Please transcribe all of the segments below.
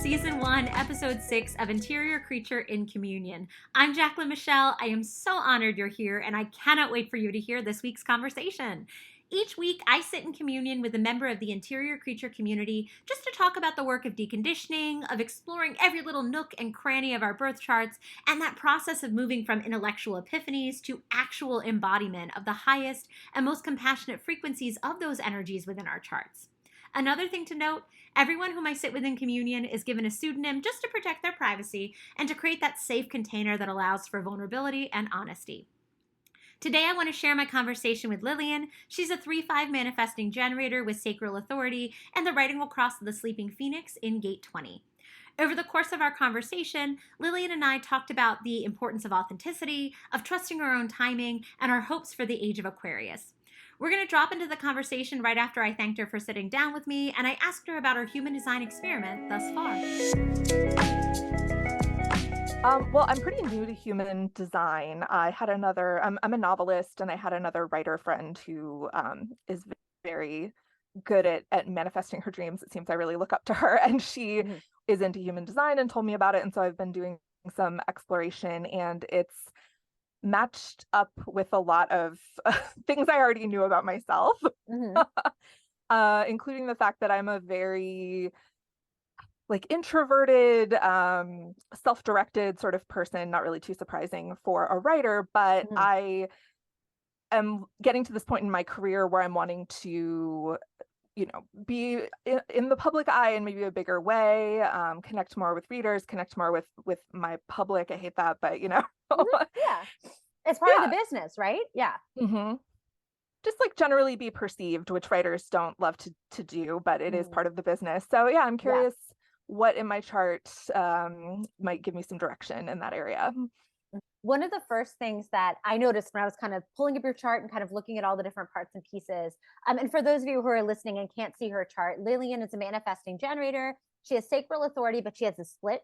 Season 1, Episode 6 of Interior Creature in Communion. I'm Jaclyn Michelle. I am so honored you're here, and I cannot wait for you to hear this week's conversation. Each week, I sit in communion with a member of the Interior Creature community just to talk about the work of deconditioning, of exploring every little nook and cranny of our birth charts, and that process of moving from intellectual epiphanies to actual embodiment of the highest and most compassionate frequencies of those energies within our charts. Another thing to note, everyone whom I sit with in communion is given a pseudonym just to protect their privacy and to create that safe container that allows for vulnerability and honesty. Today, I want to share my conversation with Lillian. She's a 3-5 manifesting generator with sacral authority and the writing will cross the sleeping phoenix in gate 20. Over the course of our conversation, Lillian and I talked about the importance of authenticity, of trusting our own timing, and our hopes for the Age of Aquarius. We're going to drop into the conversation right after I thanked her for sitting down with me, and I asked her about her human design experiment thus far. Well, I'm pretty new to human design. I had another, I'm a novelist, and I had another writer friend who is very good at manifesting her dreams. It seems I really look up to her, and she is into human design and told me about it. And so I've been doing some exploration, and it's matched up with a lot of things I already knew about myself, including the fact that I'm a very introverted, self-directed sort of person, not really too surprising for a writer, but I am getting to this point in my career where I'm wanting to, be in the public eye in maybe a bigger way, connect more with readers, connect more with my public. I hate that, but Yeah, it's part of the business, right? Yeah. Just generally be perceived, which writers don't love to do, but it is part of the business. So yeah, I'm curious what in my chart might give me some direction in that area. One of the first things that I noticed when I was kind of pulling up your chart and kind of looking at all the different parts and pieces, and for those of you who are listening and can't see her chart, Lillian is a manifesting generator. She has sacral authority, but she has a split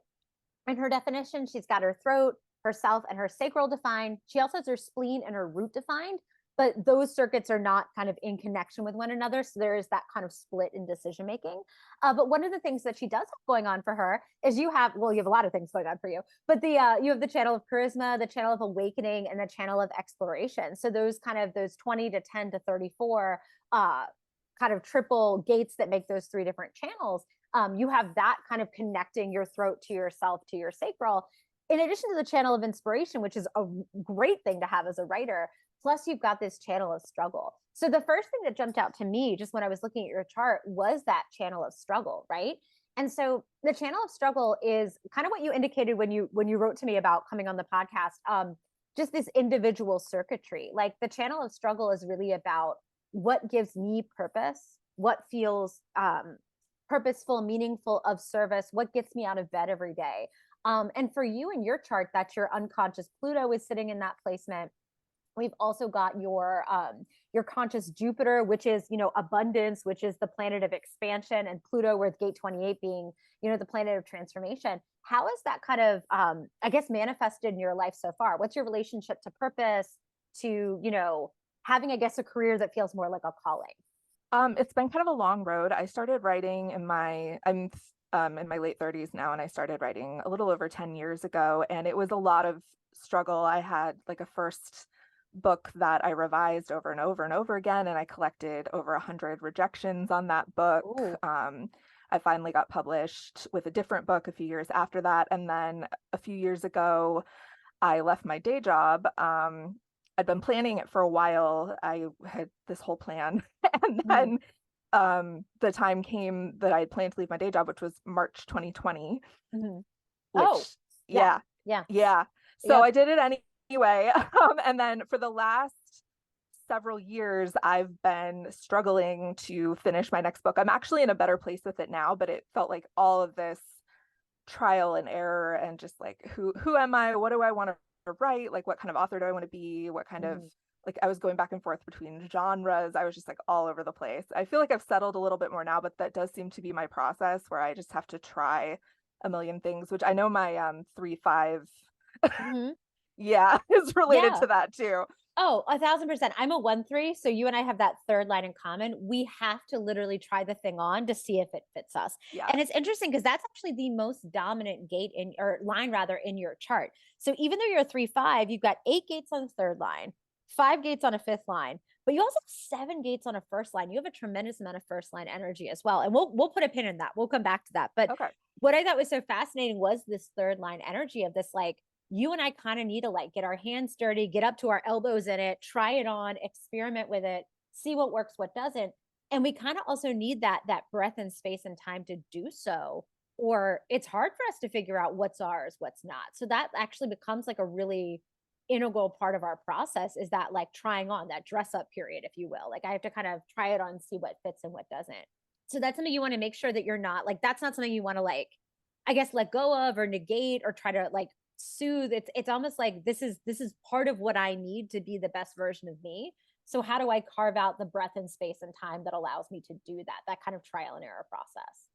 in her definition. She's got her throat, herself, and her sacral defined. She also has her spleen and her root defined, but those circuits are not kind of in connection with one another. So there is that kind of split in decision making. But one of the things that she does have going on for her is you have a lot of things going on for you, but you have the channel of charisma, the channel of awakening, and the channel of exploration. So those 20 to 10 to 34 kind of triple gates that make those three different channels. You have that kind of connecting your throat to yourself, to your sacral, in addition to the channel of inspiration, which is a great thing to have as a writer. Plus, you've got this channel of struggle. So the first thing that jumped out to me just when I was looking at your chart was that channel of struggle, right? And so the channel of struggle is kind of what you indicated when you wrote to me about coming on the podcast, just this individual circuitry. Like the channel of struggle is really about what gives me purpose, what feels purposeful, meaningful, of service, what gets me out of bed every day. And for you in your chart, that your unconscious Pluto is sitting in that placement. We've also got your conscious Jupiter, which is, abundance, which is the planet of expansion, and Pluto, with gate 28 being, the planet of transformation. How is that kind of, manifested in your life so far? What's your relationship to purpose, to, having, a career that feels more like a calling? It's been kind of a long road. I started writing I'm in my late 30s now, and I started writing a little over 10 years ago, and it was a lot of struggle. I had a first book that I revised over and over and over again, and I collected over 100 rejections on that book. I finally got published with a different book a few years after that, and then a few years ago I left my day job. I'd been planning it for a while. I had this whole plan and then the time came that I had planned to leave my day job, which was March 2020. So I did it anyway. And then for the last several years, I've been struggling to finish my next book. I'm actually in a better place with it now, but it felt like all of this trial and error and just who am I? What do I want to write? What kind of author do I want to be? What kind of I was going back and forth between genres. I was just all over the place. I feel like I've settled a little bit more now, but that does seem to be my process where I just have to try a million things, which I know my 3-5 is related to that too. Oh, 1,000%. I'm a 1-3, so you and I have that third line in common. We have to literally try the thing on to see if it fits us. Yeah. And it's interesting because that's actually the most dominant gate in or line rather in your chart. So even though you're a 3-5, you've got 8 gates on the third line, 5 gates on a fifth line, but you also have 7 gates on a first line. You have a tremendous amount of first line energy as well. And we'll put a pin in that. We'll come back to that. But Okay. what I thought was so fascinating was this third line energy of this like you and I kind of need to like get our hands dirty, get up to our elbows in it, try it on, experiment with it, see what works, what doesn't. And we kind of also need that breath and space and time to do so. Or it's hard for us to figure out what's ours, what's not. So that actually becomes like a really integral part of our process is that like trying on that dress up period, if you will. Like I have to kind of try it on, see what fits and what doesn't. So that's something you want to make sure that you're not like, that's not something you want to like, I guess, let go of or negate or try to like soothe. It's almost like this is part of what I need to be the best version of me. So how do I carve out the breath and space and time that allows me to do that kind of trial and error process?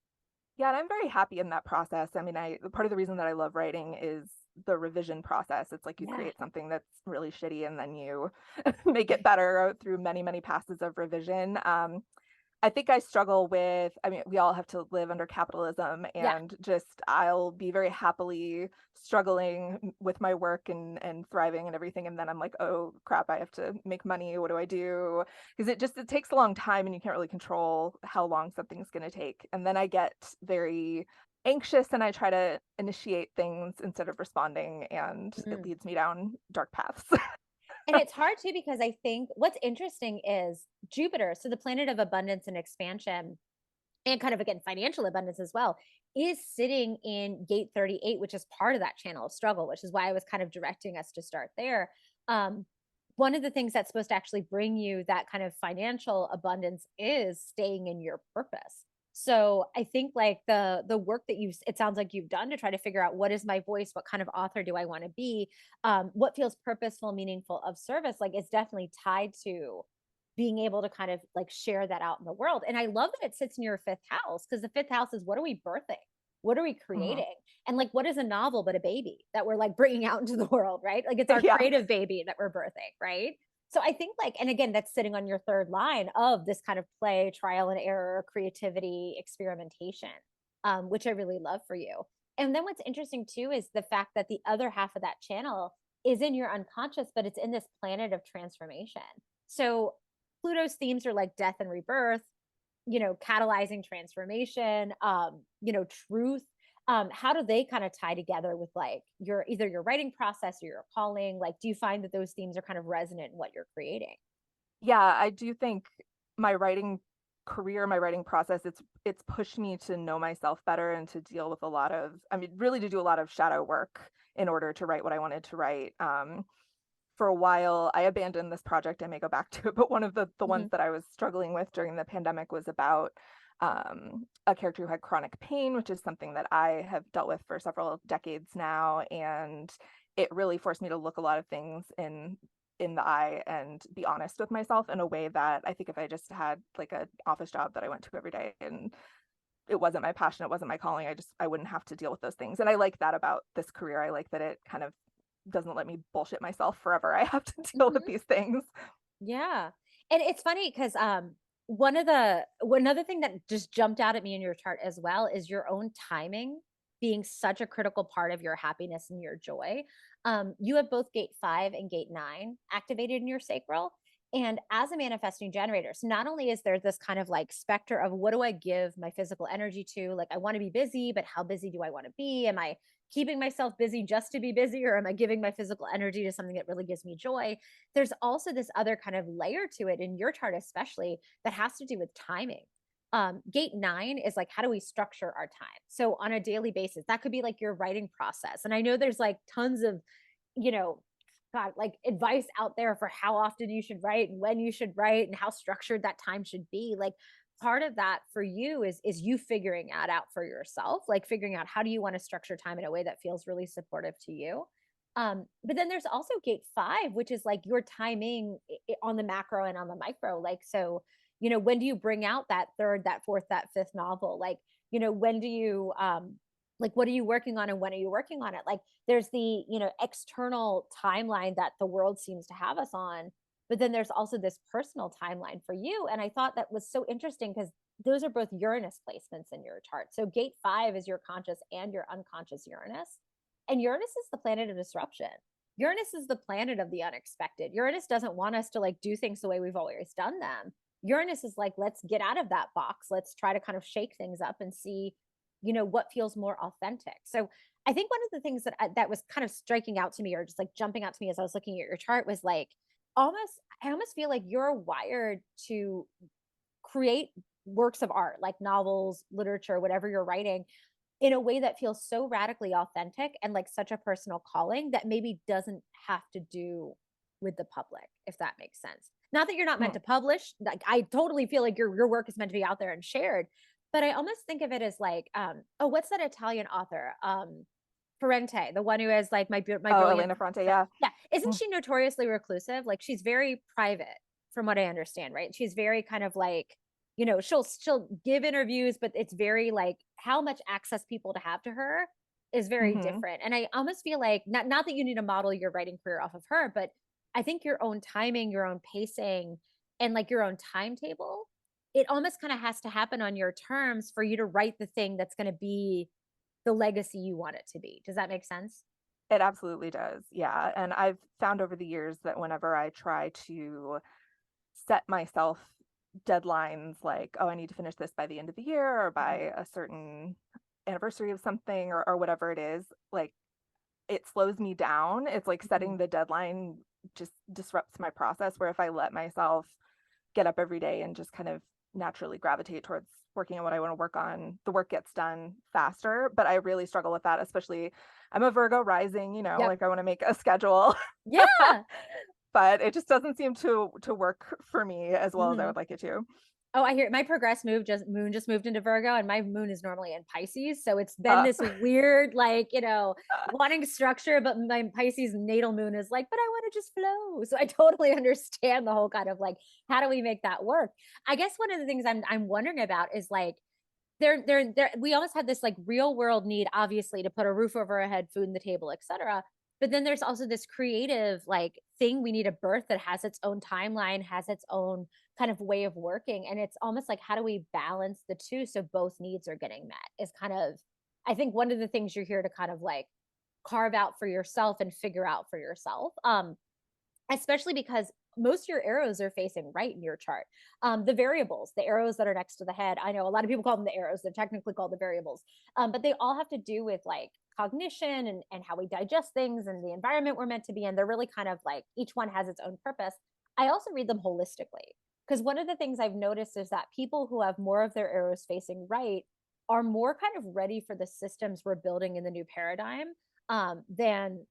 Yeah, and I'm very happy in that process. I mean, part of the reason that I love writing is the revision process. It's like you Yeah. create something that's really shitty and then you make it better through many, many passes of revision. I think I struggle with, I mean, we all have to live under capitalism Yeah. and just I'll be very happily struggling with my work and thriving and everything. And then I'm like, oh crap, I have to make money. What do I do? Because it takes a long time and you can't really control how long something's going to take. And then I get very anxious and I try to initiate things instead of responding, and it Mm. leads me down dark paths. And it's hard too because I think what's interesting is Jupiter, so the planet of abundance and expansion, and kind of again financial abundance as well, is sitting in gate 38, which is part of that channel of struggle, which is why I was kind of directing us to start there. um, One of the things that's supposed to actually bring you that kind of financial abundance is staying in your purpose. So I think like the work that you it sounds like you've done to try to figure out what is my voice, what kind of author do I want to be, what feels purposeful, meaningful, of service, like it's definitely tied to being able to kind of like share that out in the world. And I love that it sits in your fifth house because the fifth house is what are we birthing? What are we Mhm. creating? And like, what is a novel but a baby that we're like bringing out into the world, right? Like, it's our Yeah. creative baby that we're birthing, right? So I think like, and again, that's sitting on your third line of this kind of play, trial and error, creativity, experimentation, which I really love for you. And then what's interesting too is the fact that the other half of that channel is in your unconscious, but it's in this planet of transformation. So Pluto's themes are like death and rebirth, catalyzing transformation, truth. How do they kind of tie together with like your either your writing process or your calling? Like, do you find that those themes are kind of resonant in what you're creating? Yeah, I do think my writing career, my writing process, it's pushed me to know myself better and to deal with a lot of, I mean, really to do a lot of shadow work in order to write what I wanted to write. For a while, I abandoned this project. I may go back to it, but one of the Hmm. ones that I was struggling with during the pandemic was about a character who had chronic pain, which is something that I have dealt with for several decades now, and it really forced me to look a lot of things in the eye and be honest with myself in a way that I think if I just had like an office job that I went to every day and it wasn't my passion, it wasn't my calling, I wouldn't have to deal with those things. And I like that about this career. I like that it kind of doesn't let me bullshit myself forever. I have to deal with Hmm. these things. Yeah. And it's funny because one other thing that just jumped out at me in your chart as well is your own timing being such a critical part of your happiness and your joy. You have both gate 5 and gate 9 activated in your sacral. And as a manifesting generator, so not only is there this kind of like specter of what do I give my physical energy to? Like, I want to be busy, but how busy do I want to be? Am I keeping myself busy just to be busy, or am I giving my physical energy to something that really gives me joy? There's also this other kind of layer to it in your chart, especially that has to do with timing. Gate 9 is like, how do we structure our time? So on a daily basis, that could be like your writing process. And I know there's like tons of, you know, God, like advice out there for how often you should write and when you should write and how structured that time should be. Like part of that for you is you figuring that out for yourself, like figuring out how do you want to structure time in a way that feels really supportive to you. But then there's also gate 5, which is like your timing on the macro and on the micro. Like, so, when do you bring out that third, that fourth, that fifth novel? Like, when do you Like, what are you working on and when are you working on it? Like, there's the, external timeline that the world seems to have us on, but then there's also this personal timeline for you. And I thought that was so interesting because those are both Uranus placements in your chart. So gate 5 is your conscious and your unconscious Uranus. And Uranus is the planet of disruption. Uranus is the planet of the unexpected. Uranus doesn't want us to like do things the way we've always done them. Uranus is like, let's get out of that box. Let's try to kind of shake things up and see, what feels more authentic. So I think one of the things that was kind of striking out to me, or just like jumping out to me as I was looking at your chart, was like, I almost feel like you're wired to create works of art, like novels, literature, whatever you're writing, in a way that feels so radically authentic and like such a personal calling that maybe doesn't have to do with the public, if that makes sense. Not that you're not meant to publish. Like, I totally feel like your work is meant to be out there and shared, but I almost think of it as like, what's that Italian author? Ferrante, the one who has like my Oh, brilliant Elena Ferrante, yeah. yeah. Isn't Mm. she notoriously reclusive? Like, she's very private from what I understand, right? She's very kind of like, she'll give interviews, but it's very like how much access people to have to her is very Mhm. different. And I almost feel like not that you need to model your writing career off of her, but I think your own timing, your own pacing, and like your own timetable, it almost kind of has to happen on your terms for you to write the thing that's going to be the legacy you want it to be. Does that make sense? It absolutely does. Yeah. And I've found over the years that whenever I try to set myself deadlines, like, oh, I need to finish this by the end of the year or by a certain anniversary of something or whatever it is, like it slows me down. It's like setting Mhm. the deadline just disrupts my process. Where if I let myself get up every day and just kind of naturally gravitate towards working on what I want to work on, the work gets done faster. But I really struggle with that, especially I'm a Virgo rising, Yep. like I want to make a schedule, Yeah. but it just doesn't seem to work for me as well as I Mhm. would like it to. Oh, I hear it. My progress moon just moved into Virgo, and my moon is normally in Pisces. So it's been Uh, this weird, like, wanting structure, but my Pisces natal moon is like, but I want to just flow. So I totally understand the whole kind of like, how do we make that work? I guess one of the things I'm wondering about is like, there we almost have this like real world need, obviously, to put a roof over our head, food on the table, etc. But then there's also this creative like thing we need a birth that has its own timeline, has its own kind of way of working. And it's almost like, how do we balance the two so both needs are getting met? Is kind of, I think, one of the things you're here to kind of like carve out for yourself and figure out for yourself. Especially because most of your arrows are facing right in your chart. The variables, the arrows that are next to the head, I know a lot of people call them the arrows. They're technically called the variables, but they all have to do with like cognition and how we digest things and the environment we're meant to be in. They're really kind of like each one has its own purpose. I also read them holistically because one of the things I've noticed is that people who have more of their arrows facing right are more kind of ready for the systems we're building in the new paradigm than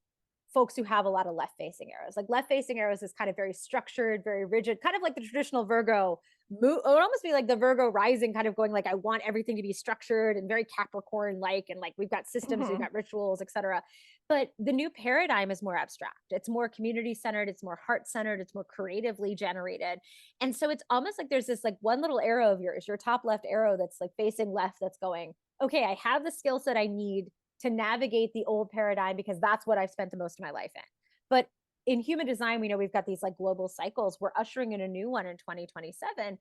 folks who have a lot of left facing arrows. Like left facing arrows is kind of very structured, very rigid, kind of like the traditional Virgo. It would almost be like the Virgo rising, kind of going like, I want everything to be structured and very Capricorn like, and like we've got systems, we've mhm. got rituals, etc. But the new paradigm is more abstract. It's more community centered. It's more heart centered. It's more creatively generated. And so it's almost like there's this like one little arrow of yours, your top left arrow that's like facing left, that's going, okay, I have the skill set I need to navigate the old paradigm because that's what I've spent the most of my life in. But in human design, we know we've got these like global cycles. We're ushering in a new one in 2027,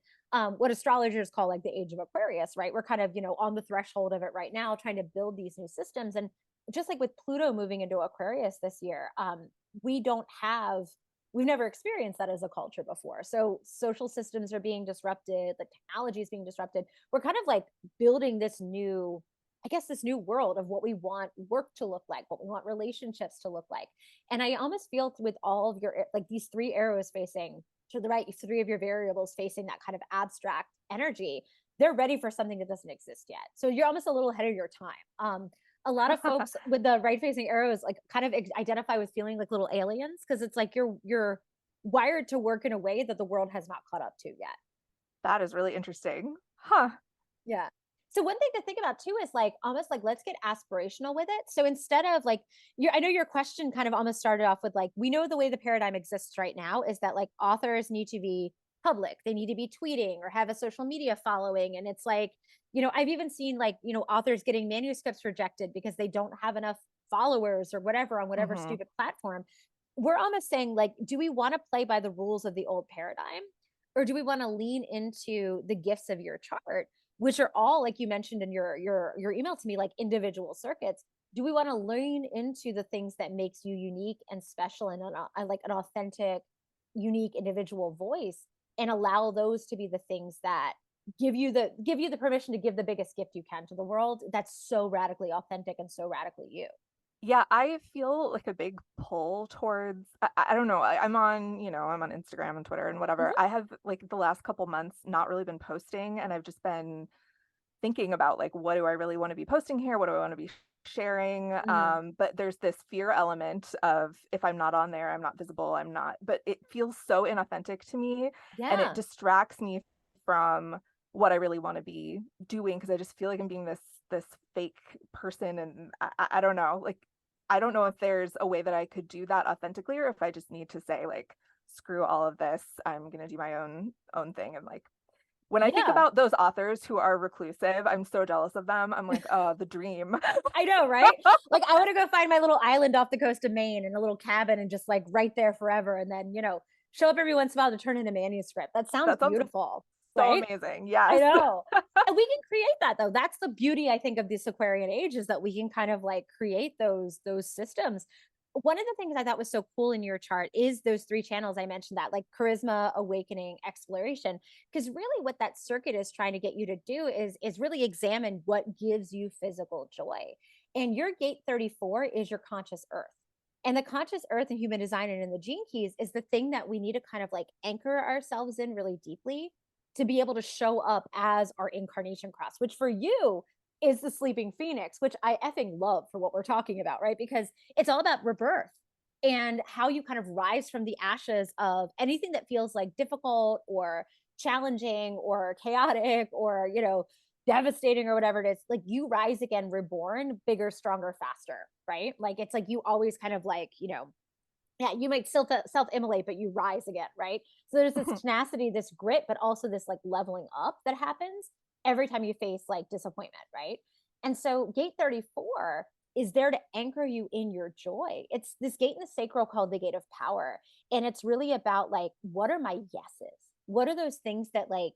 what astrologers call like the age of Aquarius, right? We're kind of, on the threshold of it right now, trying to build these new systems. And just like with Pluto moving into Aquarius this year, we don't have, we've never experienced that as a culture before. So social systems are being disrupted, the technology is being disrupted. We're kind of like building this new, I guess, this new world of what we want work to look like, what we want relationships to look like. And I almost feel with all of your, like these three arrows facing to the right, three of your variables facing that kind of abstract energy, they're ready for something that doesn't exist yet. So you're almost a little ahead of your time. A lot of folks with the right facing arrows like kind of identify with feeling like little aliens because it's like you're wired to work in a way that the world has not caught up to yet. That is really interesting. Huh. Yeah. So one thing to think about too is like almost like let's get aspirational with it. So instead of like I know your question kind of almost started off with like we know the way the paradigm exists right now is that like authors need to be public. They need to be tweeting or have a social media following. And it's like, I've even seen like, authors getting manuscripts rejected because they don't have enough followers or whatever on whatever Mhm. stupid platform. We're almost saying like, do we want to play by the rules of the old paradigm? Or do we want to lean into the gifts of your chart, which are all, like you mentioned in your email to me, like individual circuits? Do we want to lean into the things that makes you unique and special and like an authentic, unique individual voice, and allow those to be the things that give you the permission to give the biggest gift you can to the world that's so radically authentic and so radically you? Yeah, I feel like a big pull towards I don't know. I'm on, I'm on Instagram and Twitter and whatever. Mhm. I have like the last couple months not really been posting, and I've just been thinking about like what do I really want to be posting here? What do I want to be sharing? Mhm. But there's this fear element of if I'm not on there, I'm not visible, I'm not. But it feels so inauthentic to me, and it Yeah. distracts me from what I really want to be doing because I just feel like I'm being this fake person, and I don't know. Like I don't know if there's a way that I could do that authentically, or if I just need to say like screw all of this. I'm gonna do my own thing, and like when I think Yeah. about those authors who are reclusive, I'm so jealous of them. I'm like, oh, the dream. I know, right? Like, I want to go find my little island off the coast of Maine and a little cabin and just like right there forever. And then, show up every once in a while to turn in a manuscript. That sounds That sounds beautiful, so right? amazing. I Yes. know. And we can create that though. That's the beauty, I think, of this Aquarian age, is that we can kind of like create those systems. One of the things I thought was so cool in your chart is those three channels I mentioned, that like charisma, awakening, exploration. Because really what that circuit is trying to get you to do is really examine what gives you physical joy. And your gate 34 is your conscious earth. And the conscious earth and human design and in the gene keys is the thing that we need to kind of like anchor ourselves in really deeply to be able to show up as our incarnation cross, which for you is the sleeping phoenix, which I effing love for what we're talking about, right? Because it's all about rebirth and how you kind of rise from the ashes of anything that feels like difficult or challenging or chaotic or, devastating or whatever it is. Like you rise again, reborn, bigger, stronger, faster, right? Like it's like you always kind of like, yeah, you might still self-immolate, but you rise again, right? So there's this tenacity, this grit, but also this like leveling up that happens every time you face like disappointment, right? And so gate 34 is there to anchor you in your joy. It's this gate in the sacral called the gate of power. And it's really about like, what are my yeses? What are those things that like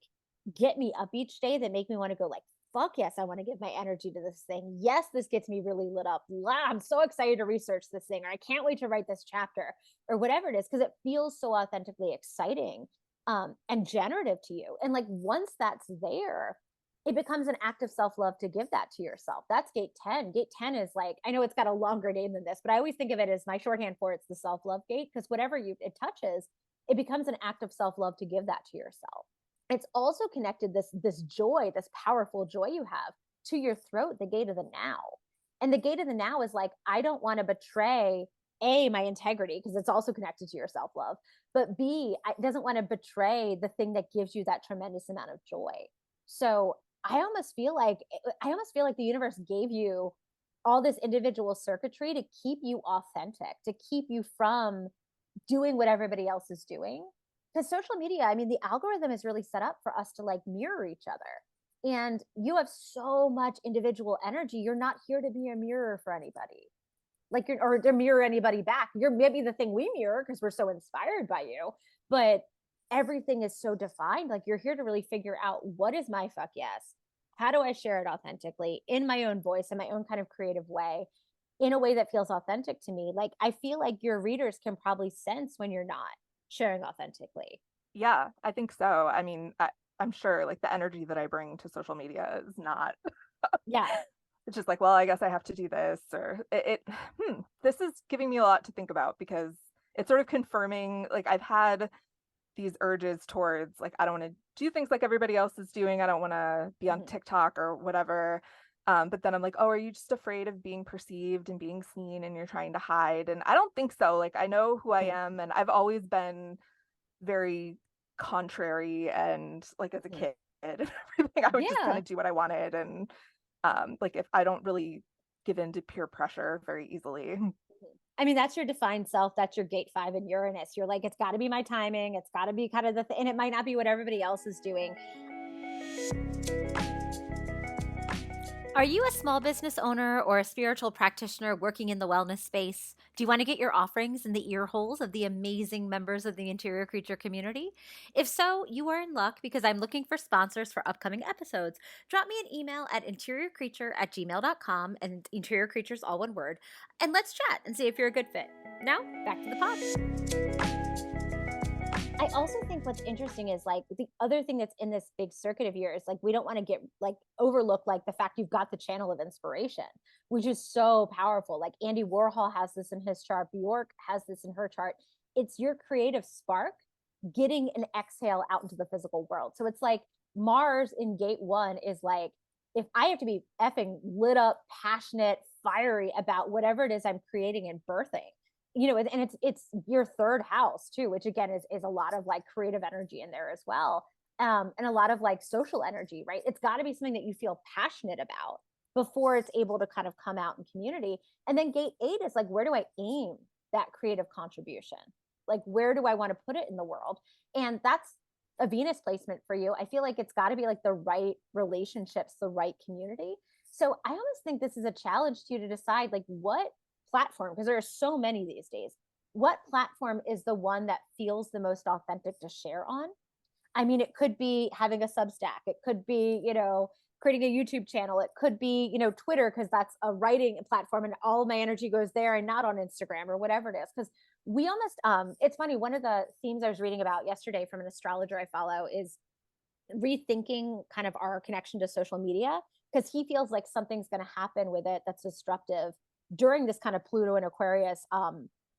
get me up each day that make me want to go like, fuck yes, I want to give my energy to this thing. Yes, this gets me really lit up. I'm so excited to research this thing, or I can't wait to write this chapter, or whatever it is, because it feels so authentically exciting and generative to you. And like once that's there, it becomes an act of self-love to give that to yourself. That's gate 10. Gate 10 is like, I know it's got a longer name than this, but I always think of it as my shorthand for it's the self-love gate, because whatever it touches, it becomes an act of self-love to give that to yourself. It's also connected this joy, this powerful joy you have, to your throat, the gate of the now. And the gate of the now is like, I don't want to betray my integrity, because it's also connected to your self-love, but B, it doesn't want to betray the thing that gives you that tremendous amount of joy. So I almost feel like the universe gave you all this individual circuitry to keep you authentic, to keep you from doing what everybody else is doing. Because social media, I mean, the algorithm is really set up for us to like mirror each other. And you have so much individual energy. You're not here to be a mirror for anybody, like you're, or to mirror anybody back. You're maybe the thing we mirror because we're so inspired by you, but everything is so defined. Like you're here to really figure out what is my fuck yes. How do I share it authentically in my own voice, in my own kind of creative way, in a way that feels authentic to me? Like I feel like your readers can probably sense when you're not sharing authentically. Yeah, I think so. I mean, I'm sure like the energy that I bring to social media is not, Yeah. it's just like, well, I guess I have to do this, or this is giving me a lot to think about because it's sort of confirming, like I've had these urges towards like I don't want to do things like everybody else is doing. I don't want to be on Mhm. TikTok or whatever. But then I'm like, oh, are you just afraid of being perceived and being seen and you're trying to hide? And I don't think so. Like I know who I Mhm. am, and I've always been very contrary, and like as a Mhm. kid and everything, I would just kind Yeah. of do what I wanted. And like if I don't really give in to peer pressure very easily. I mean, that's your defined self. That's your gate 5 in Uranus. You're like, it's got to be my timing. It's got to be kind of and it might not be what everybody else is doing. Are you a small business owner or a spiritual practitioner working in the wellness space? Do you want to get your offerings in the ear holes of the amazing members of the Interior Creature community? If so, you are in luck because I'm looking for sponsors for upcoming episodes. Drop me an email at interiorcreature@gmail.com, and Interior Creature is all one word, and let's chat and see if you're a good fit. Now, back to the pod. I also think what's interesting is like the other thing that's in this big circuit of yours, like we don't want to get like overlook like the fact you've got the channel of inspiration, which is so powerful. Like Andy Warhol has this in his chart, Bjork has this in her chart. It's your creative spark getting an exhale out into the physical world. So it's like Mars in gate 1 is like, if I have to be effing lit up, passionate, fiery about whatever it is I'm creating and birthing, you know, and it's your third house too, which again is a lot of like creative energy in there as well, and a lot of like social energy, right? It's got to be something that you feel passionate about before it's able to kind of come out in community. And then gate 8 is like, where do I aim that creative contribution? Like, where do I want to put it in the world? And that's a Venus placement for you. I feel like it's got to be like the right relationships, the right community. So I almost think this is a challenge to you to decide like what platform, because there are so many these days, what platform is the one that feels the most authentic to share on? I mean, it could be having a Substack, it could be, you know, creating a YouTube channel, it could be, you know, Twitter, because that's a writing platform and all my energy goes there and not on Instagram or whatever it is. Because we almost it's funny, one of the themes I was reading about yesterday from an astrologer I follow is rethinking kind of our connection to social media, because he feels like something's going to happen with it that's disruptive during this kind of Pluto and Aquarius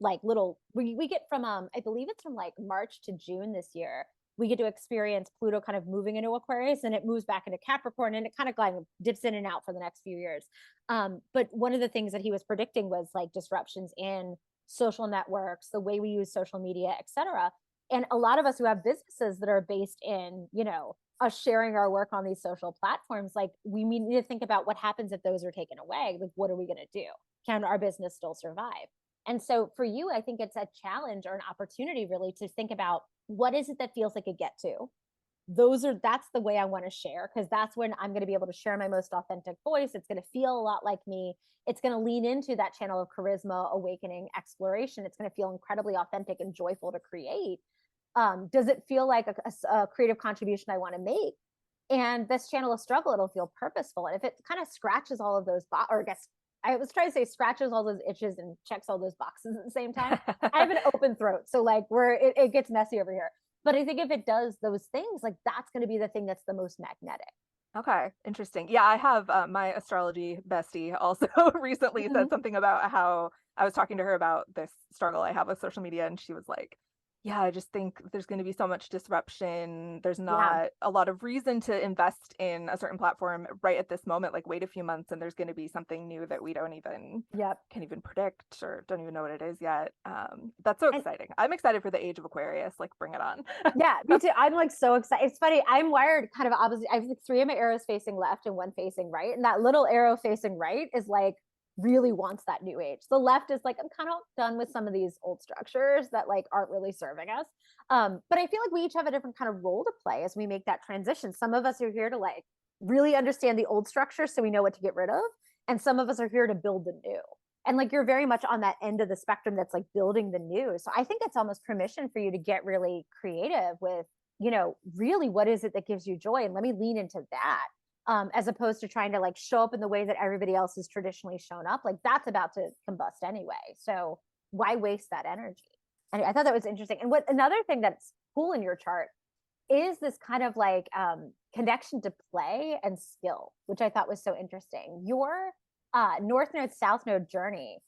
like little we get from I believe it's from like March to June this year, we get to experience Pluto kind of moving into Aquarius, and it moves back into Capricorn, and it kind of like dips in and out for the next few years. But one of the things that he was predicting was like disruptions in social networks, the way we use social media, etc. And a lot of us who have businesses that are based in, you know, us sharing our work on these social platforms, like we need to think about what happens if those are taken away. Like, what are we going to do? Can our business still survive? And so for you, I think it's a challenge or an opportunity really to think about what is it that feels like a get to. That's the way I want to share, because that's when I'm going to be able to share my most authentic voice. It's going to feel a lot like me. It's going to lean into that channel of charisma, awakening, exploration. It's going to feel incredibly authentic and joyful to create. Does it feel like a creative contribution I want to make? And this channel of struggle, it'll feel purposeful. And if it kind of scratches all of those or I guess I was trying to say scratches all those itches and checks all those boxes at the same time. I have an open throat, so like it gets messy over here. But I think if it does those things, like that's going to be the thing that's the most magnetic. Okay, interesting. Yeah, I have my astrology bestie also recently said something about how I was talking to her about this struggle I have with social media, and she was like, yeah, I just think there's going to be so much disruption. There's not a lot of reason to invest in a certain platform right at this moment. Like, wait a few months and there's going to be something new that we don't even can even predict or don't even know what it is yet. That's so exciting. I'm excited for the Age of Aquarius. Like, bring it on. Yeah, me too. I'm like so excited. It's funny. I'm wired kind of opposite. I have like 3 of my arrows facing left and 1 facing right. And that little arrow facing right is like really wants that new age. The left is like, I'm kind of done with some of these old structures that like aren't really serving us. But I feel like we each have a different kind of role to play as we make that transition. Some of us are here to like really understand the old structure so we know what to get rid of. And some of us are here to build the new. And like you're very much on that end of the spectrum that's like building the new. So I think it's almost permission for you to get really creative with, you know, really what is it that gives you joy? And let me lean into that. As opposed to trying to like show up in the way that everybody else has traditionally shown up. Like that's about to combust anyway. So why waste that energy? And I thought that was interesting. And what another thing that's cool in your chart is this kind of like connection to play and skill, which I thought was so interesting. Your North Node, South Node journey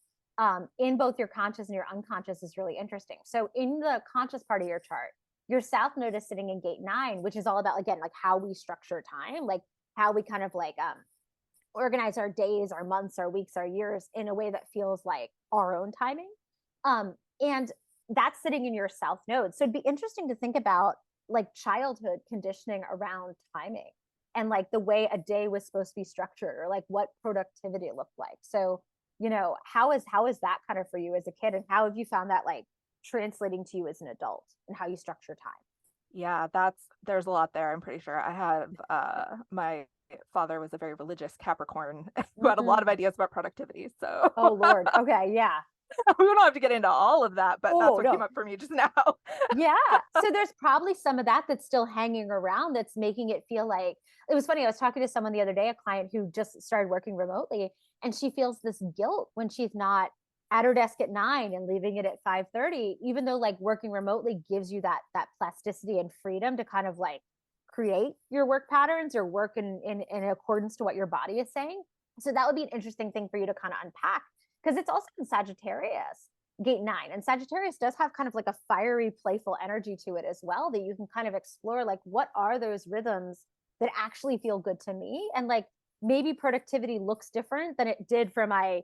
in both your conscious and your unconscious is really interesting. So in the conscious part of your chart, your South Node is sitting in gate 9, which is all about, again, like how we structure time, like how we kind of like organize our days, our months, our weeks, our years in a way that feels like our own timing. And that's sitting in your South Node. So it'd be interesting to think about like childhood conditioning around timing and like the way a day was supposed to be structured or like what productivity looked like. So how is that kind of for you as a kid, and how have you found that like translating to you as an adult and how you structure time? Yeah, there's a lot there. I'm pretty sure. I have my father was a very religious Capricorn who had a lot of Mm. ideas about productivity. So Oh Lord. Okay. Yeah. we don't have to get into all of that, but that's Oh what came no. up for me just now. Yeah. So there's probably some of that that's still hanging around that's making it feel like it was funny. I was talking to someone the other day, a client who just started working remotely, and she feels this guilt when she's not at her desk at 9 and leaving it at 5:30, even though like working remotely gives you that plasticity and freedom to kind of like create your work patterns or work in accordance to what your body is saying. So that would be an interesting thing for you to kind of unpack, because it's also in Sagittarius, gate 9, and Sagittarius does have kind of like a fiery playful energy to it as well, that you can kind of explore like what are those rhythms that actually feel good to me, and like maybe productivity looks different than it did for my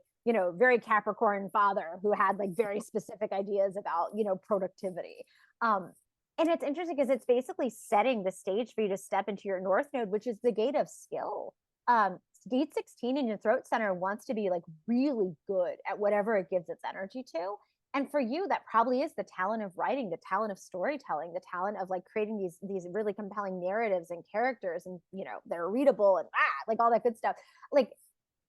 very Capricorn father who had like very specific ideas about productivity. um and it's interesting because it's basically setting the stage for you to step into your north node, which is the gate of skill. um Gate 16 in your throat center wants to be like really good at whatever it gives its energy to. And for you, that probably is the talent of writing, the talent of storytelling, the talent of like creating these really compelling narratives and characters, and they're readable and like all that good stuff. Like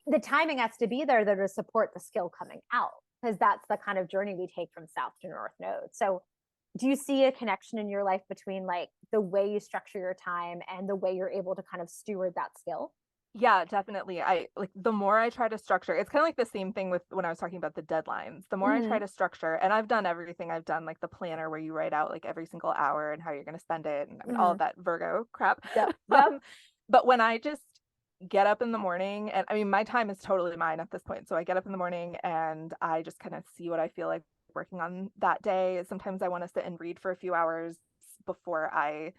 the timing has to be there to support the skill coming out, because that's the kind of journey we take from south to north node. So do you see a connection in your life between like the way you structure your time and the way you're able to kind of steward that skill? Yeah, definitely. I like the more I try to structure, it's kind of like the same thing with when I was talking about the deadlines. The more I try Mm-hmm. to structure, and I've done everything. I've done like the planner where you write out like every single hour and how you're going to spend it, and I mean all Mm-hmm. of that Virgo crap. Yep. Yep. Um, but when I just get up in the morning, and I mean my time is totally mine at this point. So I get up in the morning and I just kind of see what I feel like working on that day. Sometimes I want to sit and read for a few hours before I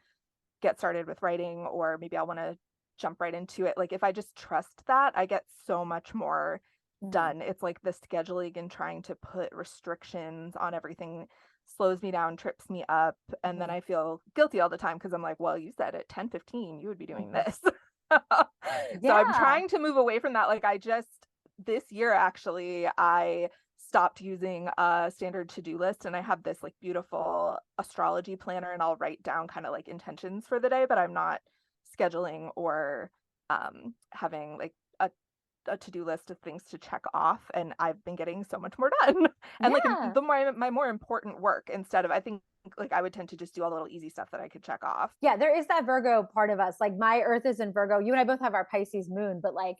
get started with writing, or maybe I want to jump right into it. Like if I just trust that, I get so much more Mm-hmm. done. It's like the scheduling and trying to put restrictions on everything slows me down, trips me up, and then Mm-hmm. I feel guilty all the time because I'm like, well, you said at 10:15 you would be doing Mm-hmm. this. So I'm Yeah. trying to move away from that. Like I just this year actually I stopped using a standard to-do list, and I have this like beautiful astrology planner, and I'll write down kind of like intentions for the day, but I'm not scheduling or having like a to-do list of things to check off, and I've been getting so much more done. And like Yeah. the more my more important work, instead of I think like I would tend to just do all the little easy stuff that I could check off. Yeah, there is that Virgo part of us. Like my Earth is in Virgo. You and I both have our Pisces moon, but like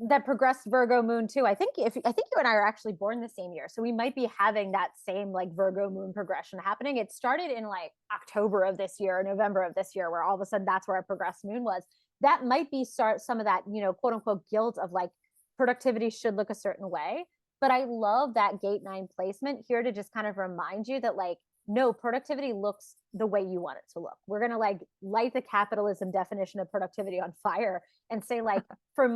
that progressed Virgo moon too. I think you and I are actually born the same year, so we might be having that same like Virgo moon progression happening. It started in like October of this year or November of this year, where all of a sudden that's where our progressed moon was. That might be start some of that quote unquote guilt of like productivity should look a certain way. But I love that gate 9 placement here to just kind of remind you that like no, productivity looks the way you want it to look. We're going to like light the capitalism definition of productivity on fire and say like for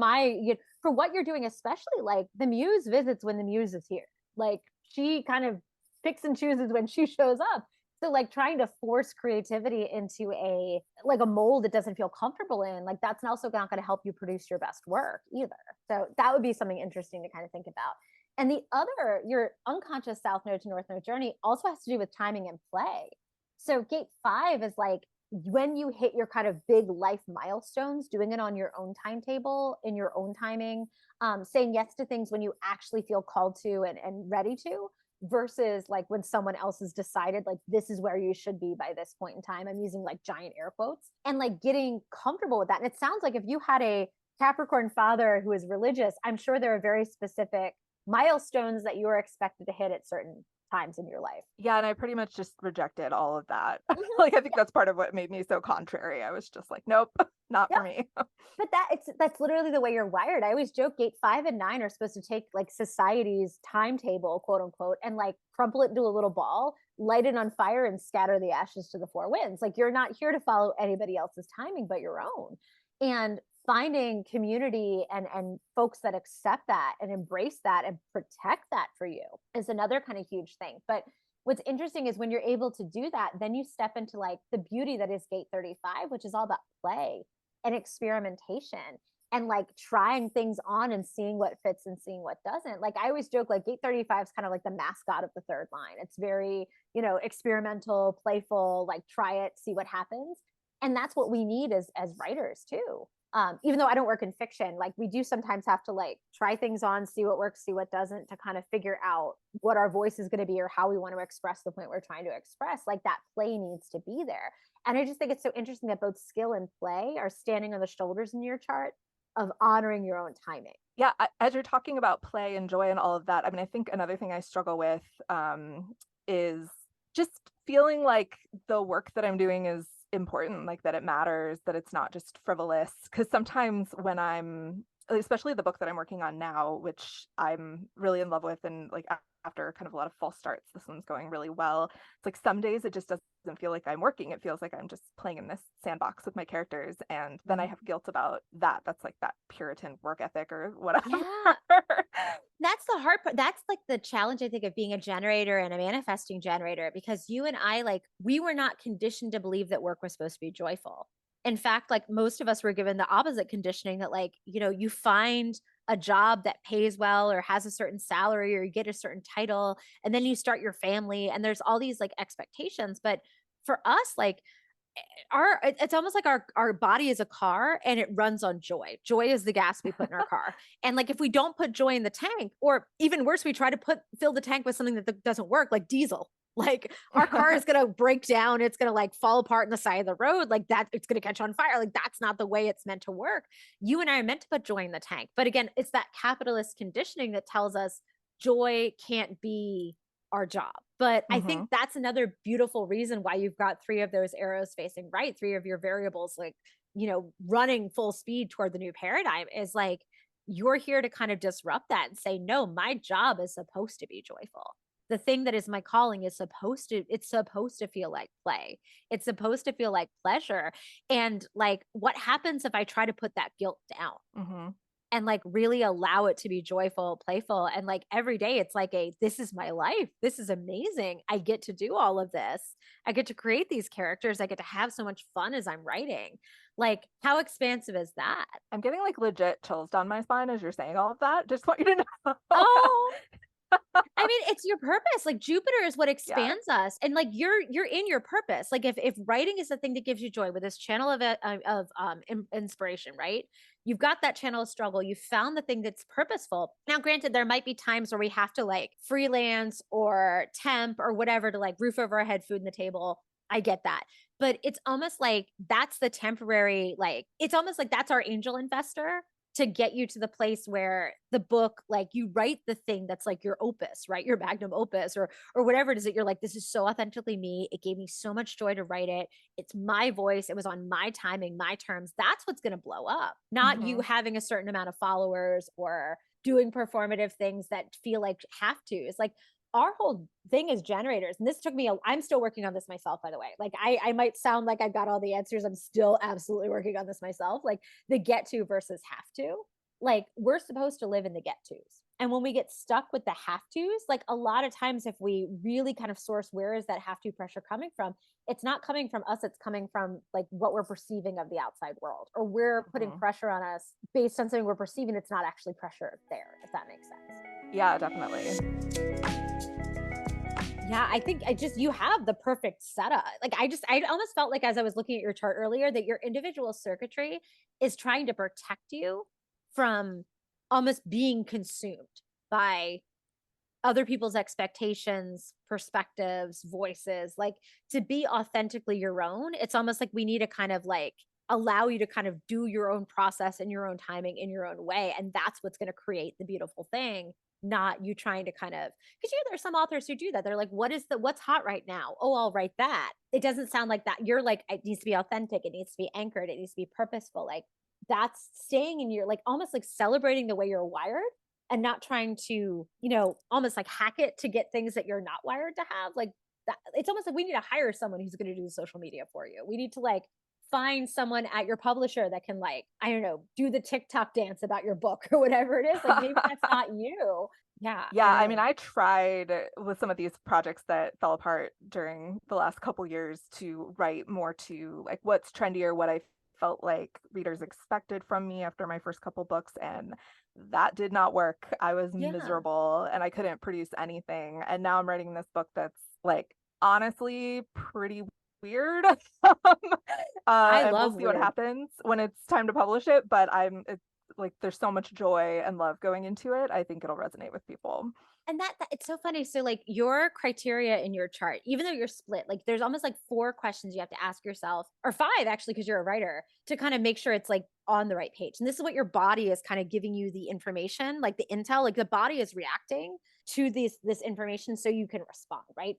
what you're doing, especially like the muse visits when the muse is here. Like she kind of picks and chooses when she shows up. So like trying to force creativity into a mold it doesn't feel comfortable in, like that's also not going to help you produce your best work either. So that would be something interesting to kind of think about. And the other, your unconscious south node to north node journey also has to do with timing and play. So gate 5 is like when you hit your kind of big life milestones, doing it on your own timetable, in your own timing, saying yes to things when you actually feel called to and ready to, versus like when someone else has decided like this is where you should be by this point in time. I'm using like giant air quotes, and like getting comfortable with that. And it sounds like if you had a Capricorn father who is religious, I'm sure there are very specific milestones that you are expected to hit at certain times in your life. Yeah, and I pretty much just rejected all of that. Mm-hmm. Like I think that's part of what made me so contrary. I was just like, nope, not Yeah. for me. But that's literally the way you're wired. I always joke gate 5 and 9 are supposed to take like society's timetable, quote unquote, and like crumple it into a little ball, light it on fire, and scatter the ashes to the four winds. Like you're not here to follow anybody else's timing but your own. And finding community and folks that accept that and embrace that and protect that for you is another kind of huge thing. But what's interesting is when you're able to do that, then you step into like the beauty that is gate 35, which is all about play and experimentation. and like trying things on and seeing what fits and seeing what doesn't. Like I always joke, like Gate 35 is kind of like the mascot of the third line. It's very, experimental, playful, like try it, see what happens. And that's what we need as writers too. Even though I don't work in fiction, like we do sometimes have to like try things on, see what works, see what doesn't, to kind of figure out what our voice is going to be or how we want to express the point we're trying to express. Like that play needs to be there. And I just think it's so interesting that both skill and play are standing on the shoulders in your chart of honoring your own timing. Yeah, as you're talking about play and joy and all of that, I mean, I think another thing I struggle with is just feeling like the work that I'm doing is important, like that it matters, that it's not just frivolous. Because sometimes when especially the book that I'm working on now, which I'm really in love with, and like after kind of a lot of false starts, this one's going really well. It's like some days it just doesn't feel like I'm working. It feels like I'm just playing in this sandbox with my characters. And then I have guilt about that. That's like that Puritan work ethic or whatever. Yeah. That's the hard part. That's like the challenge, I think, of being a generator and a manifesting generator, because you and I, like, we were not conditioned to believe that work was supposed to be joyful. In fact, like most of us were given the opposite conditioning that, like, you find a job that pays well or has a certain salary or you get a certain title, and then you start your family, and there's all these like expectations. But for us, like, it's almost like our body is a car and it runs on joy is the gas we put in our car. And like if we don't put joy in the tank, or even worse, we try to fill the tank with something that doesn't work, like diesel, like our car is going to break down, it's going to like fall apart in the side of the road, like that, it's going to catch on fire. Like that's not the way it's meant to work. You and I are meant to put joy in the tank, but again, it's that capitalist conditioning that tells us joy can't be our job. But I think that's another beautiful reason why you've got 3 of those arrows facing right, 3 of your variables, like, running full speed toward the new paradigm, is like, you're here to kind of disrupt that and say, no, my job is supposed to be joyful. The thing that is my calling is it's supposed to feel like play. It's supposed to feel like pleasure. And like, what happens if I try to put that guilt down? And like really allow it to be joyful, playful. And like every day it's like this is my life. This is amazing. I get to do all of this. I get to create these characters. I get to have so much fun as I'm writing. Like how expansive is that? I'm getting like legit chills down my spine as you're saying all of that. Just want you to know. Oh, I mean, it's your purpose. Like Jupiter is what expands us, and like you're in your purpose. Like if writing is the thing that gives you joy, with this channel of inspiration, right? You've got that channel of struggle. You found the thing that's purposeful. Now, granted, there might be times where we have to like freelance or temp or whatever to like roof over our head, food on the table. I get that. But it's almost like that's the temporary, like, it's almost like that's our angel investor to get you to the place where the book, like you write the thing that's like your opus, right? Your magnum opus or whatever it is that you're like, this is so authentically me. It gave me so much joy to write it. It's my voice. It was on my timing, my terms. That's what's going to blow up. Not you having a certain amount of followers or doing performative things that feel like have to. It's like our whole thing is generators. And this took me, I'm still working on this myself, by the way. Like I might sound like I've got all the answers. I'm still absolutely working on this myself. Like the get to versus have to, like we're supposed to live in the get tos. And when we get stuck with the have tos, like a lot of times, if we really kind of source, where is that have to pressure coming from? It's not coming from us. It's coming from like what we're perceiving of the outside world, or we're putting pressure on us based on something we're perceiving. It's not actually pressure there, if that makes sense. Yeah, definitely. Yeah, I think you have the perfect setup. Like I almost felt like as I was looking at your chart earlier that your individual circuitry is trying to protect you from almost being consumed by other people's expectations, perspectives, voices. Like to be authentically your own, it's almost like we need to kind of like allow you to kind of do your own process in your own timing, in your own way. And that's what's going to create the beautiful thing, not you trying to kind of, because there are some authors who do that. They're like, what's hot right now? Oh, I'll write that. It doesn't sound like that. You're like, it needs to be authentic. It needs to be anchored. It needs to be purposeful. Like that's staying in your, like almost like celebrating the way you're wired and not trying to, almost like hack it to get things that you're not wired to have. Like that, it's almost like we need to hire someone who's going to do the social media for you. We need to like find someone at your publisher that can like, I don't know, do the TikTok dance about your book or whatever it is. Like maybe that's not you. Yeah. Yeah. I mean, I tried with some of these projects that fell apart during the last couple years to write more to like what's trendy or what I felt like readers expected from me after my first couple books, and that did not work. I was Yeah. miserable and I couldn't produce anything. And now I'm writing this book that's like honestly pretty weird. I And we'll love see what weird. happens when it's time to publish it. But it's like there's so much joy and love going into it. I think it'll resonate with people. And that it's so funny. So like your criteria in your chart, even though you're split, like there's almost like 4 questions you have to ask yourself, or 5 actually, because you're a writer, to kind of make sure it's like on the right page. And this is what your body is kind of giving you the information, like the intel, like the body is reacting to this information so you can respond, right?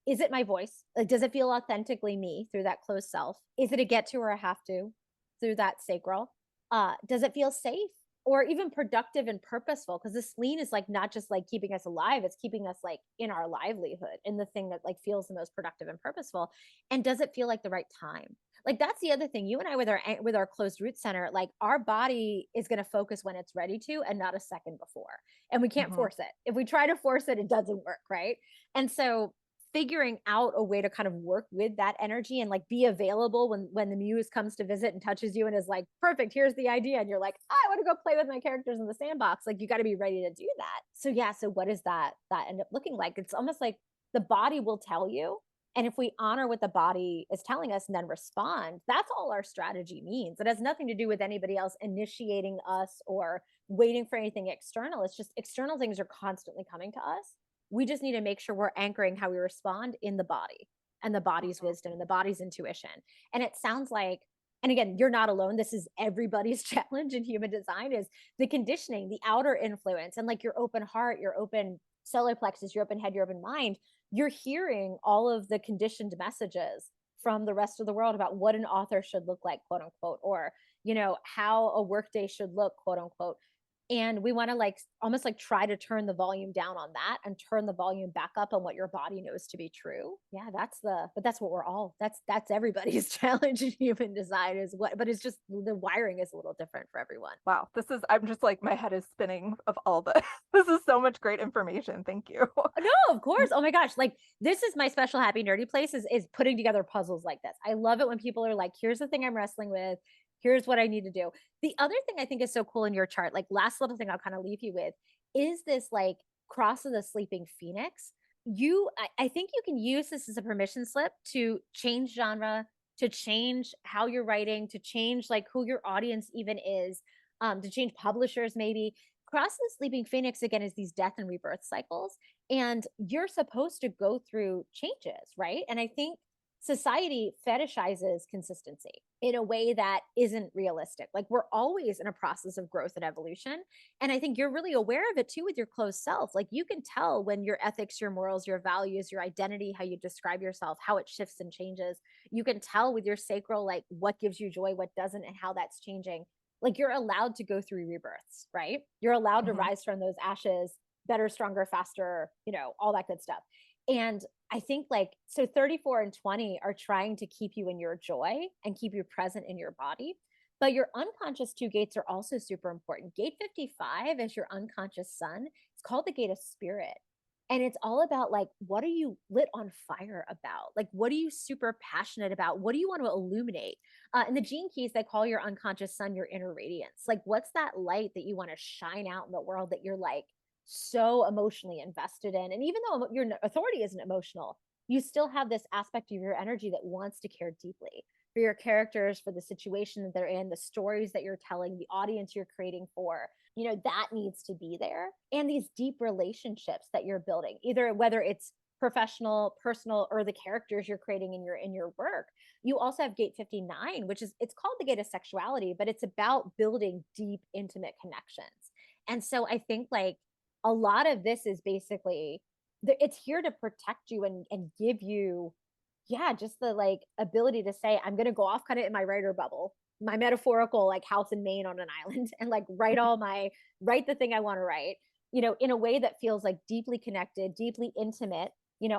Is it my voice? Like, does it feel authentically me through that closed self? Is it a get to or a have to through that sacral? Does it feel safe? Or even productive and purposeful, because the spleen is like not just like keeping us alive, it's keeping us like in our livelihood, in the thing that like feels the most productive and purposeful. And does it feel like the right time? Like that's the other thing. You and I with our closed root center, like our body is going to focus when it's ready to, and not a second before. And we can't Mhm. force it. If we try to force it, it doesn't work, right? And so figuring out a way to kind of work with that energy and like be available when the muse comes to visit and touches you and is like, perfect, here's the idea, and you're like, I want to go play with my characters in the sandbox. Like you got to be ready to do that. So yeah, so what does that end up looking like? It's almost like the body will tell you, and if we honor what the body is telling us and then respond, that's all our strategy means. It has nothing to do with anybody else initiating us or waiting for anything external. It's just external things are constantly coming to us. We just need to make sure we're anchoring how we respond in the body and the body's Mhm. wisdom and the body's intuition. And it sounds like, and again, you're not alone. This is everybody's challenge in human design, is the conditioning, the outer influence, and like your open heart, your open solar plexus, your open head, your open mind. You're hearing all of the conditioned messages from the rest of the world about what an author should look like, quote unquote, or, how a workday should look, quote unquote. And we want to like almost like try to turn the volume down on that and turn the volume back up on what your body knows to be true. Yeah, but that's what we're all, that's everybody's challenge in human design, is what, but it's just the wiring is a little different for everyone. Wow, I'm just like, my head is spinning of all this. This is so much great information. Thank you. No, of course. Oh my gosh. Like this is my special happy nerdy place, is putting together puzzles like this. I love it when people are like, here's the thing I'm wrestling with. Here's what I need to do. The other thing I think is so cool in your chart, like last little thing I'll kind of leave you with, is this like cross of the sleeping phoenix. I think you can use this as a permission slip to change genre, to change how you're writing, to change like who your audience even is, to change publishers maybe. Cross the sleeping phoenix again is these death and rebirth cycles, and you're supposed to go through changes, right? And I think society fetishizes consistency in a way that isn't realistic. Like we're always in a process of growth and evolution. And I think you're really aware of it too with your closed self. Like you can tell when your ethics, your morals, your values, your identity, how you describe yourself, how it shifts and changes. You can tell with your sacral, like what gives you joy, what doesn't, and how that's changing. Like you're allowed to go through rebirths, right? You're allowed to Mhm. rise from those ashes better, stronger, faster, all that good stuff. And I think like, so 34 and 20 are trying to keep you in your joy and keep you present in your body. But your unconscious 2 gates are also super important. Gate 55 is your unconscious sun. It's called the gate of spirit. And it's all about like, what are you lit on fire about? Like, what are you super passionate about? What do you want to illuminate? And the gene keys, they call your unconscious sun your inner radiance. Like, what's that light that you want to shine out in the world that you're like so emotionally invested in? And even though your authority isn't emotional, you still have this aspect of your energy that wants to care deeply for your characters, for the situation that they're in, the stories that you're telling, the audience you're creating for. That needs to be there. And these deep relationships that you're building, either whether it's professional, personal, or the characters you're creating in your work. You also have gate 59, which is, it's called the gate of sexuality, but it's about building deep intimate connections. And so I think like a lot of this is basically it's here to protect you and give you, yeah, just the like ability to say, I'm going to go off kind of in my writer bubble, my metaphorical like house in Maine on an island, and like write the thing I want to write, in a way that feels like deeply connected, deeply intimate.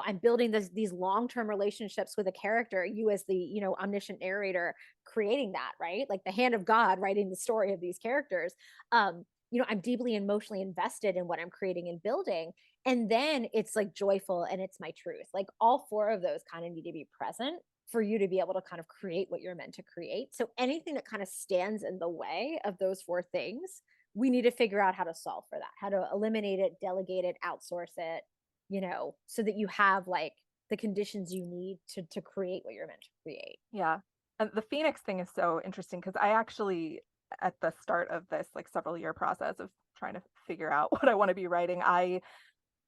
I'm building these long-term relationships with a character, you as the, omniscient narrator creating that, right? Like the hand of God writing the story of these characters. I'm deeply emotionally invested in what I'm creating and building. And then it's like joyful and it's my truth. Like all four of those kind of need to be present for you to be able to kind of create what you're meant to create. So anything that kind of stands in the way of those four things, we need to figure out how to solve for that, how to eliminate it, delegate it, outsource it, so that you have like the conditions you need to create what you're meant to create. Yeah. And the Phoenix thing is so interesting because I actually, at the start of this like several year process of trying to figure out what I want to be writing,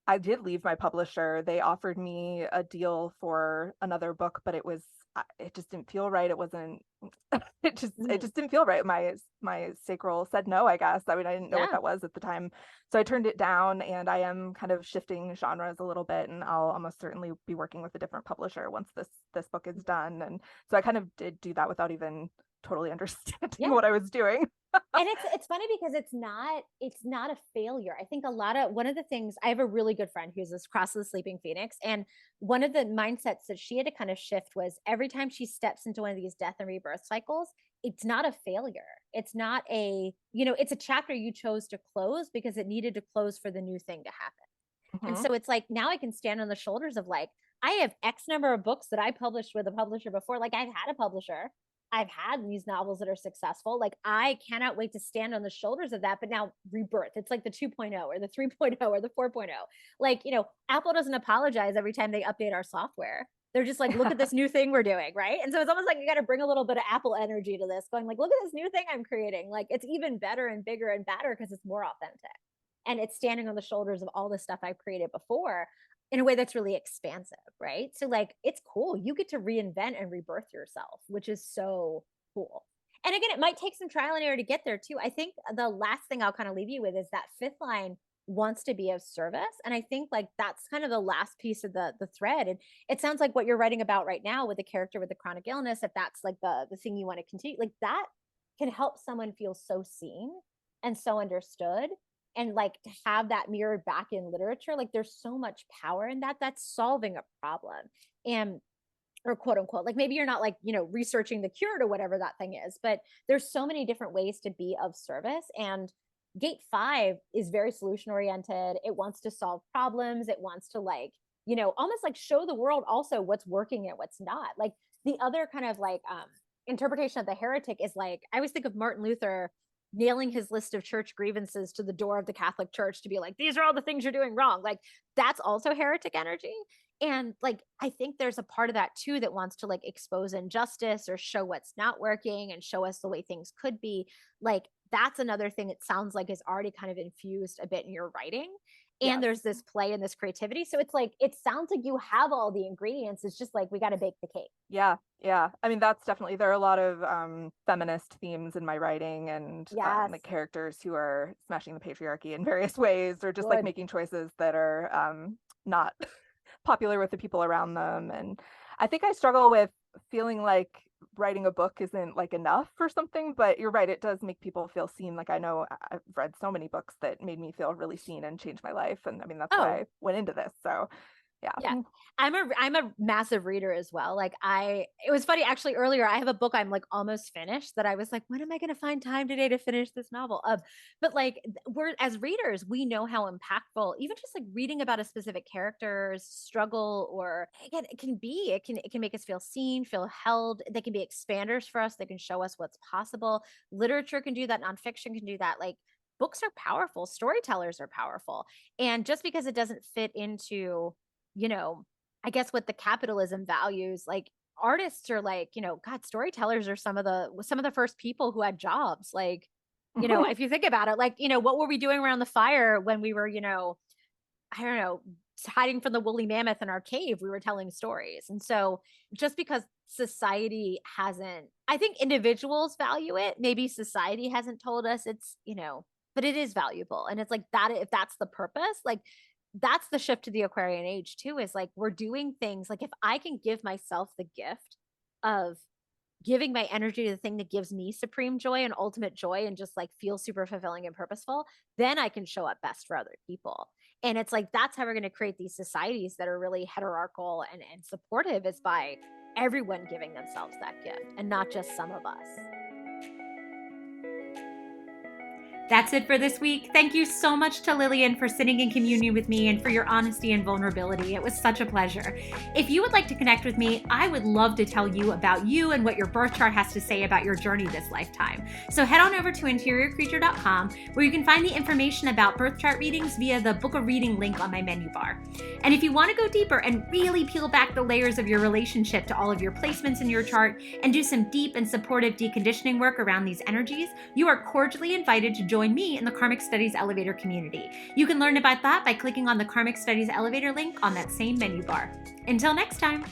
I did leave my publisher. They offered me a deal for another book, but it just didn't feel right. It wasn't it just didn't feel right. My sacral said no, I guess. I mean, I didn't know what Yeah. that was at the time. So I turned it down, and I am kind of shifting genres a little bit, and I'll almost certainly be working with a different publisher once this book is done. And so I kind of did do that without even totally understanding Yeah. what I was doing. And it's funny because it's not a failure. I think one of the things, I have a really good friend who's this cross of the sleeping phoenix, and one of the mindsets that she had to kind of shift was every time she steps into one of these death and rebirth cycles, it's not a failure. It's not it's a chapter you chose to close because it needed to close for the new thing to happen. And Mhm. so it's like now I can stand on the shoulders of like, I have X number of books that I published with a publisher before. Like I've had a publisher. I've had these novels that are successful. Like I cannot wait to stand on the shoulders of that, but now rebirth. It's like the 2.0 or the 3.0 or the 4.0. Like, Apple doesn't apologize every time they update our software. They're just like, look at this new thing we're doing, right? And so it's almost like you got to bring a little bit of Apple energy to this, going like, look at this new thing I'm creating. Like it's even better and bigger and badder because it's more authentic. And it's standing on the shoulders of all the stuff I've created before in a way that's really expansive, right? So like it's cool. You get to reinvent and rebirth yourself, which is so cool. And again, it might take some trial and error to get there too. I think the last thing I'll kind of leave you with is that fifth line wants to be of service. And I think like that's kind of the last piece of the thread. And it sounds like what you're writing about right now with the character with the chronic illness, if that's like the thing you want to continue, like that can help someone feel so seen and so understood, and like to have that mirrored back in literature, like there's so much power in that. That's solving a problem. And or quote unquote, like maybe you're not like researching the cure to whatever that thing is, but there's so many different ways to be of service. And gate 5 is very solution oriented. It wants to solve problems. It wants to like almost like show the world also what's working and what's not. Like the other kind of like interpretation of the heretic is like, I always think of Martin Luther nailing his list of church grievances to the door of the Catholic Church to be like, these are all the things you're doing wrong. Like that's also heretic energy. And like I think there's a part of that too that wants to like expose injustice or show what's not working and show us the way things could be. Like that's another thing it sounds like is already kind of infused a bit in your writing. And Yes. there's this play and this creativity. So it's like it sounds like you have all the ingredients. It's just like we got to bake the cake. Yeah. I mean, that's definitely, there are a lot of feminist themes in my writing, and Yes. like characters who are smashing the patriarchy in various ways, or just like Good. making choices that are not popular with the people around them. And I think I struggle with feeling like writing a book isn't like enough or something, but you're right, it does make people feel seen. Like I know I've read so many books that made me feel really seen and changed my life, and I mean that's why I went into this. So Yeah. I'm a massive reader as well. Like it was funny actually earlier, I have a book I'm like almost finished that I was like, when am I going to find time today to finish this novel? But like we're as readers, we know how impactful even just like reading about a specific character's struggle, or again, it can make us feel seen, feel held. They can be expanders for us. They can show us what's possible. Literature can do that, nonfiction can do that. Like books are powerful, storytellers are powerful. And just because it doesn't fit into I guess what the capitalism values, like artists are like, God, storytellers are some of the first people who had jobs. Like, if you think about it, like, what were we doing around the fire when we were, I don't know, hiding from the woolly mammoth in our cave? We were telling stories. And so just because society hasn't, I think individuals value it. Maybe society hasn't told us it's, but it is valuable. And it's like that, if that's the purpose, like that's the shift to the Aquarian age too, is like we're doing things like if I can give myself the gift of giving my energy to the thing that gives me supreme joy and ultimate joy and just like feel super fulfilling and purposeful, then I can show up best for other people. And it's like that's how we're going to create these societies that are really heterarchical and supportive, is by everyone giving themselves that gift and not just some of us. That's it for this week. Thank you so much to Lillian for sitting in communion with me and for your honesty and vulnerability. It was such a pleasure. If you would like to connect with me, I would love to tell you about you and what your birth chart has to say about your journey this lifetime. So head on over to interiorcreature.com, where you can find the information about birth chart readings via the book a reading link on my menu bar. And if you want to go deeper and really peel back the layers of your relationship to all of your placements in your chart and do some deep and supportive deconditioning work around these energies, you are cordially invited to join me in the Karmic Studies Elevator community. You can learn about that by clicking on the Karmic Studies Elevator link on that same menu bar. Until next time.